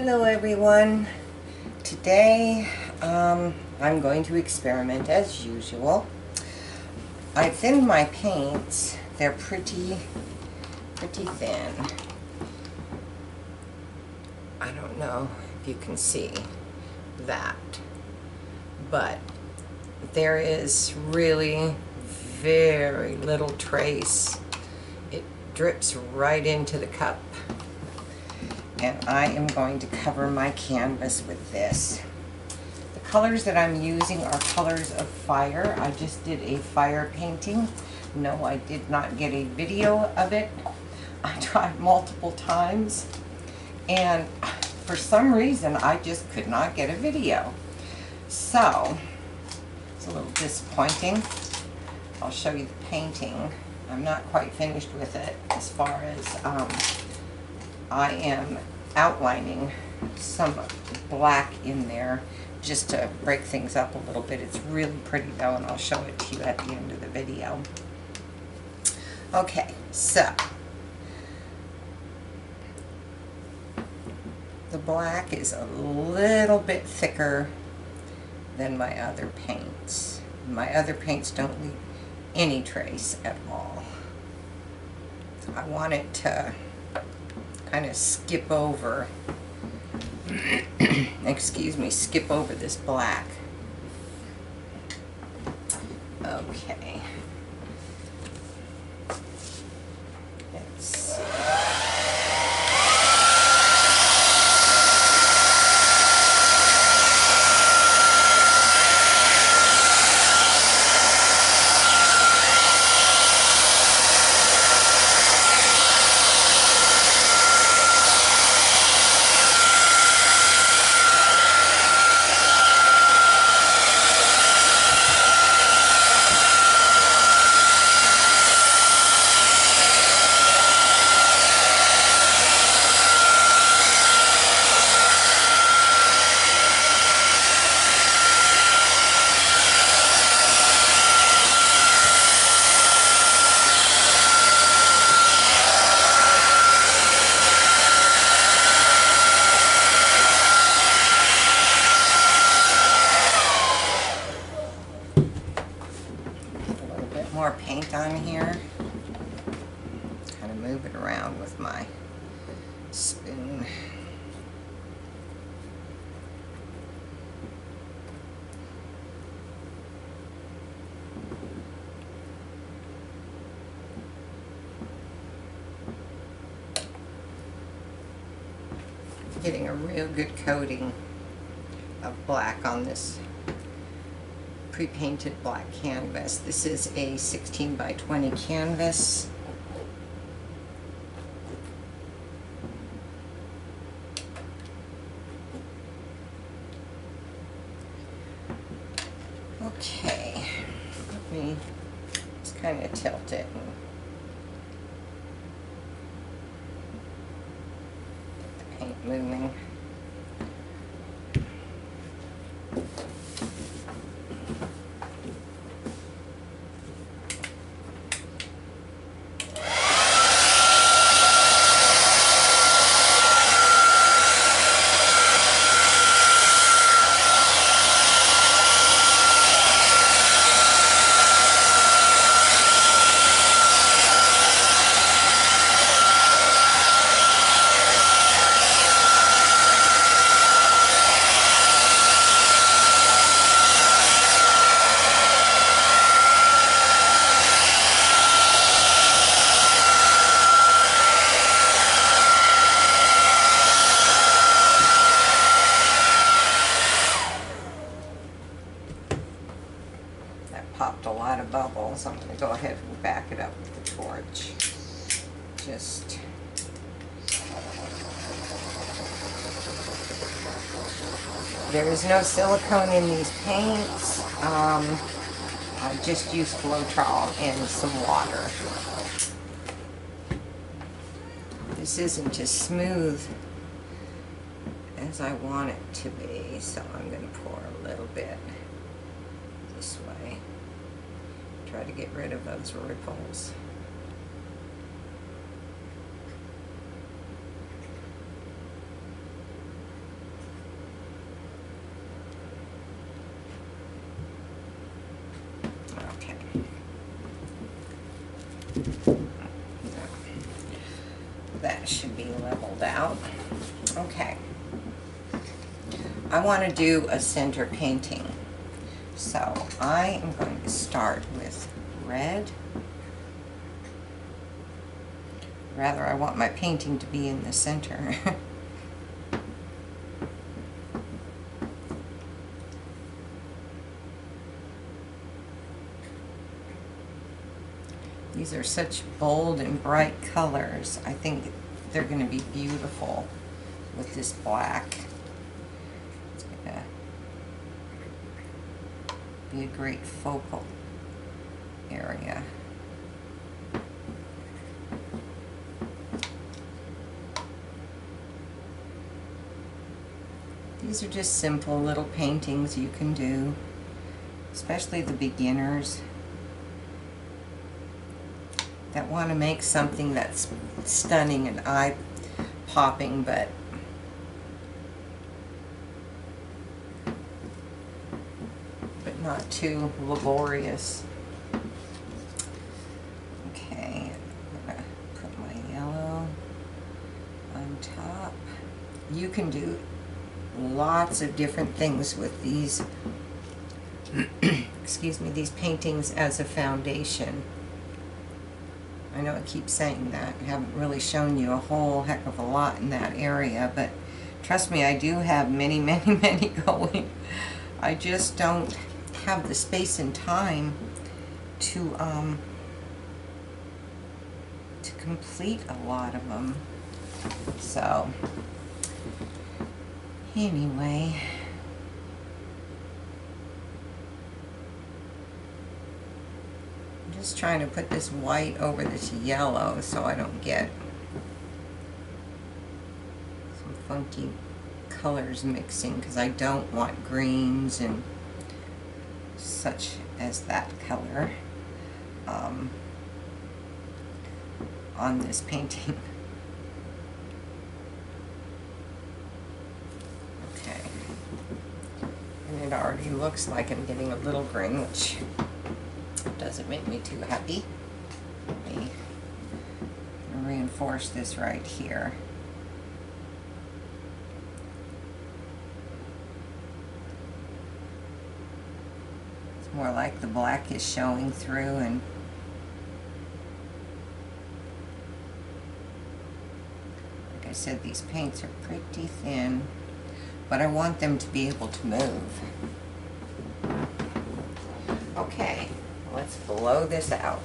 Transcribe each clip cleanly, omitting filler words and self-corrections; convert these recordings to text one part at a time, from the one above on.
Hello everyone. Today I'm going to experiment as usual. I thinned my paints. They're pretty thin. I don't know if you can see that, but there is really very little trace. It drips right into the cup. And I am going to cover my canvas with this. The colors that I'm using are colors of fire. I just did a fire painting. No, I did not get a video of it. I tried multiple times, and for some reason I just could not get a video. So, it's a little disappointing. I'll show you the painting. I'm not quite finished with it as far as I am outlining some black in there just to break things up a little bit. It's really pretty though, and I'll show it to you at the end of the video. Okay, so the black is a little bit thicker than my other paints. My other paints don't leave any trace at all. So I want it to kind of skip over, excuse me, skip over this black. Okay. Let's see. More paint on here. Kind of move it around with my spoon. Getting a real good coating of black on this pre-painted black canvas. This is a 16 by 20 canvas. Okay, let me just kind of tilt it and get the paint moving. Popped a lot of bubbles. I'm going to go ahead and back it up with the torch. Just there is no silicone in these paints. I just used Floetrol and some water. This isn't as smooth as I want it to be, so I'm going to pour a little bit this way. Try to get rid of those ripples. should be leveled out. Okay. I want to do a center painting. So I am going to start with red. Rather, I want my painting to be in the center. These are such bold and bright colors. I think they're going to be beautiful with this black. It's going to be a great focal area. These are just simple little paintings you can do, especially the beginners that want to make something that's stunning and eye-popping, but not too laborious. Okay, I'm going to put my yellow on top. You can do lots of different things with these excuse me, these paintings as a foundation. I know I keep saying that. I haven't really shown you a whole heck of a lot in that area, but trust me, I do have many, many, many going. I just don't have the space and time to complete a lot of them. So anyway, I'm just trying to put this white over this yellow so I don't get some funky colors mixing, because I don't want greens and such as that color on this painting. Okay, and it already looks like I'm getting a little green, which doesn't make me too happy. Let me reinforce this right here. It's more like the black is showing through, and like I said, these paints are pretty thin, but I want them to be able to move. Okay, let's blow this out.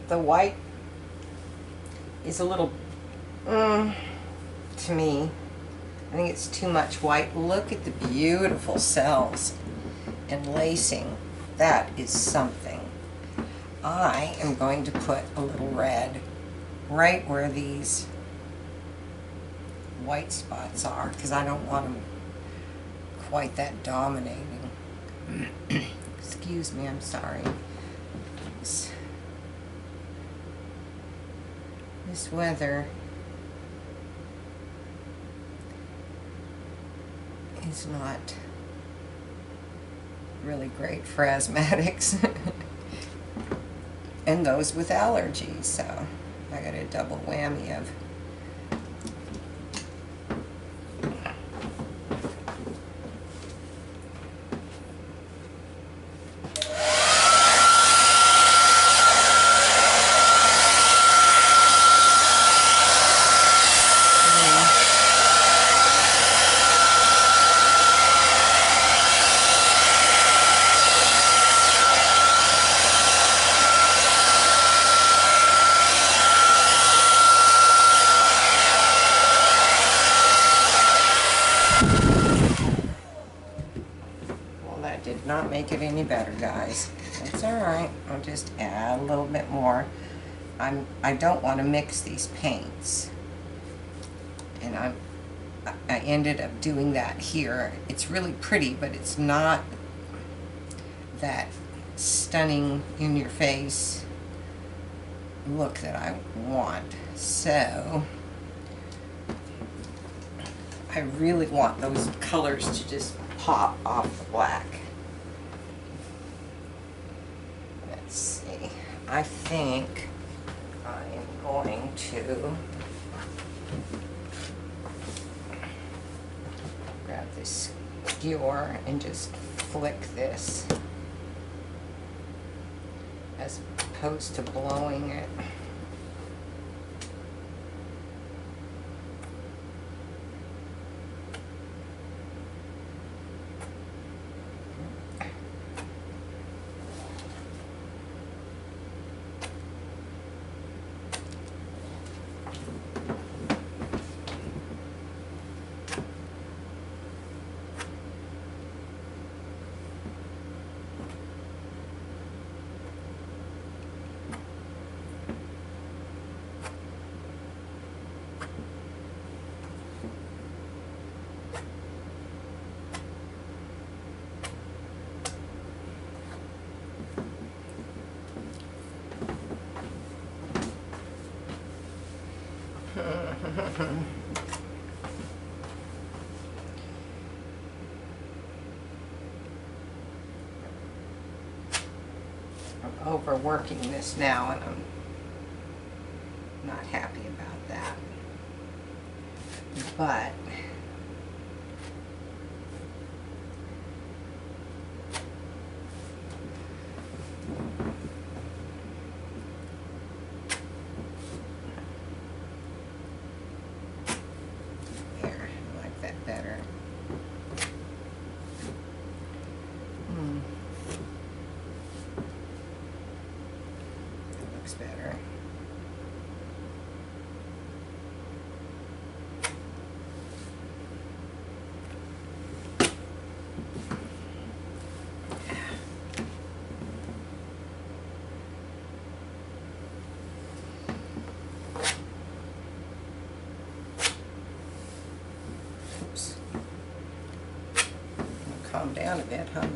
The white is a little, to me, I think it's too much white. Look at the beautiful cells and lacing. That is something. I am going to put a little red right where these white spots are, because I don't want them quite that dominating. Excuse me, I'm sorry. This weather is not really great for asthmatics and those with allergies, so I got a double whammy of not make it any better, guys. It's alright. I'll just add a little bit more. I don't want to mix these paints. And I ended up doing that here. It's really pretty, but it's not that stunning in your face look that I want. So I really want those colors to just pop off the black. Let's see. I think I am going to grab this skewer and just flick this as opposed to blowing it. I'm overworking this now, and I'm not happy about that. But better. That looks better. Calm down a bit, huh?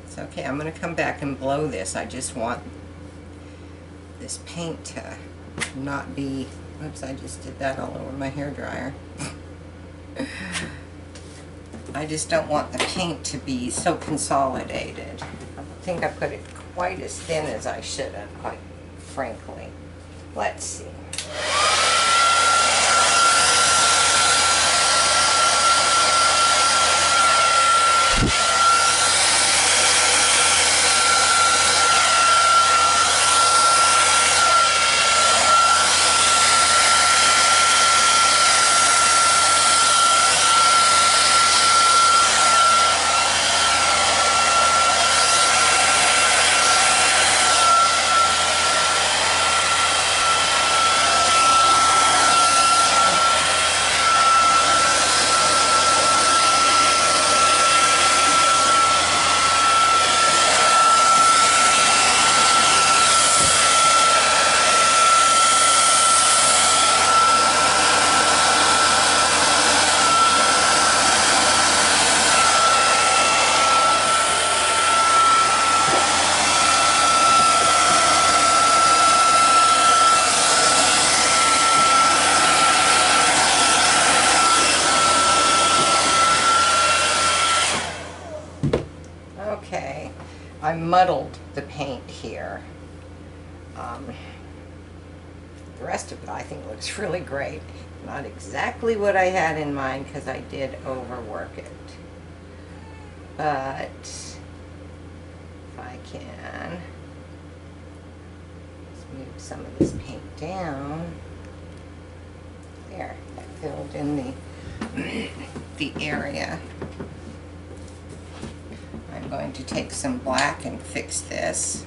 It's okay. I'm going to come back and blow this. I just want this paint to not be... Oops, I just did that all over my hairdryer. I just don't want the paint to be so consolidated. I think I put it quite as thin as I should have, quite frankly. Let's see. Okay, I muddled the paint here. The rest of it I think looks really great. Not exactly what I had in mind because I did overwork it. But if I can just move some of this paint down. There, that filled in the area. I'm going to take some black and fix this.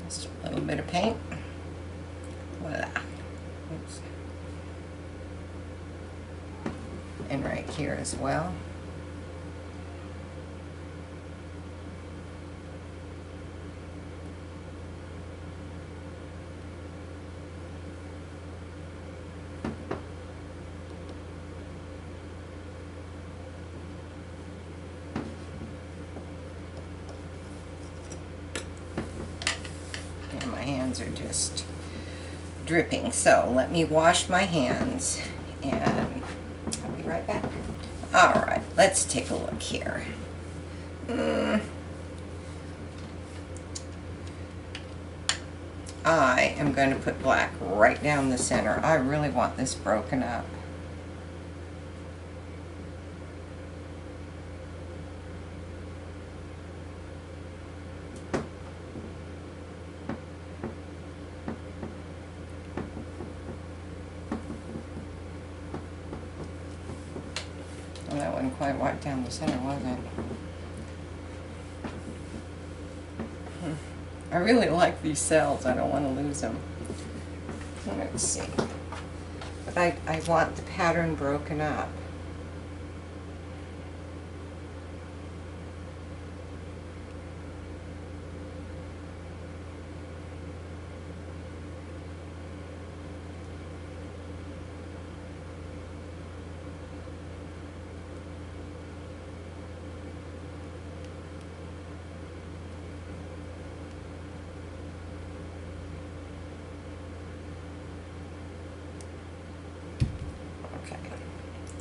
Just a little bit of paint. Voila. Oops. And right here as well. My hands are just dripping, so let me wash my hands and I'll be right back. Alright, let's take a look here. I am going to put black right down the center. I really want this broken up. Well, that wasn't quite white down the center, was it? I really like these cells. I don't want to lose them. Let's see. But I want the pattern broken up.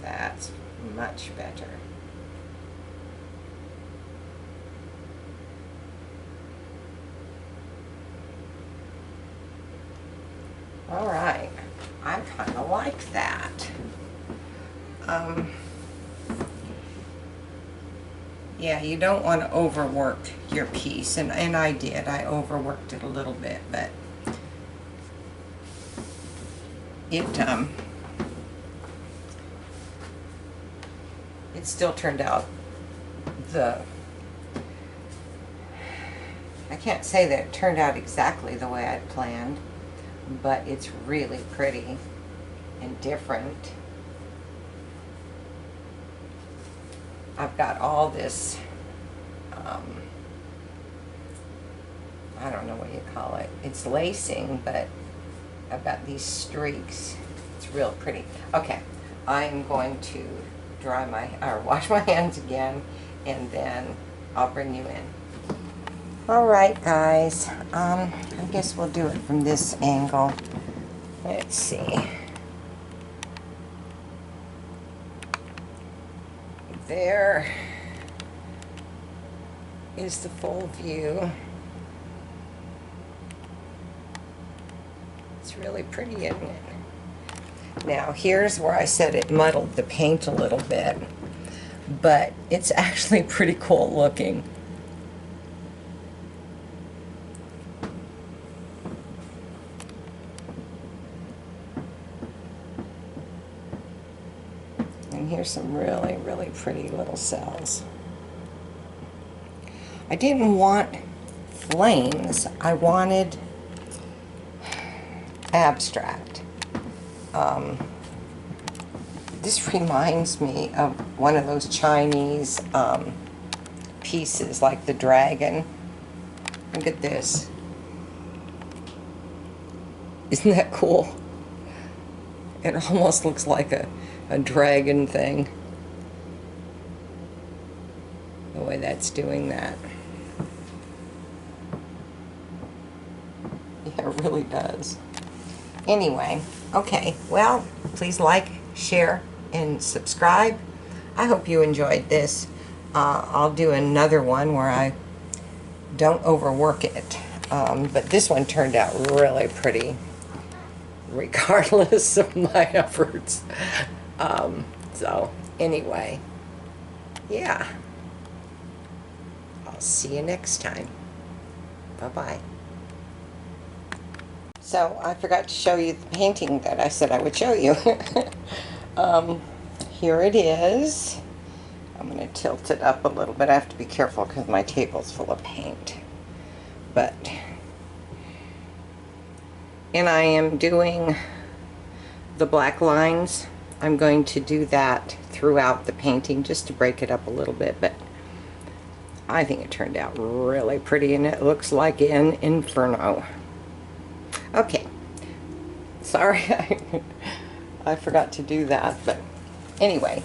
That's much better. All right, I kind of like that. Yeah, you don't want to overwork your piece, and I did. I overworked it a little bit, but it still turned out I can't say that it turned out exactly the way I'd planned, but it's really pretty and different. I've got all this, I don't know what you call it. It's lacing, but I've got these streaks. It's real pretty. Okay, I'm going to wash my hands again, and then I'll bring you in. All right, guys. I guess we'll do it from this angle. Let's see. There is the full view. It's really pretty, isn't it? Now, here's where I said it muddled the paint a little bit, but it's actually pretty cool looking. And here's some really, really pretty little cells. I didn't want flames. I wanted abstract. This reminds me of one of those Chinese pieces, like the dragon. Look at this. Isn't that cool? It almost looks like a dragon thing, the way that's doing that. Yeah, it really does. Anyway, okay, well, please like, share, and subscribe. I hope you enjoyed this. I'll do another one where I don't overwork it. But this one turned out really pretty, regardless of my efforts. So anyway, yeah. I'll see you next time. Bye-bye. So I forgot to show you the painting that I said I would show you. Here it is. I'm going to tilt it up a little bit. I have to be careful because my table's full of paint. And I am doing the black lines. I'm going to do that throughout the painting just to break it up a little bit, but I think it turned out really pretty and it looks like an inferno. Okay, sorry I forgot to do that, but anyway.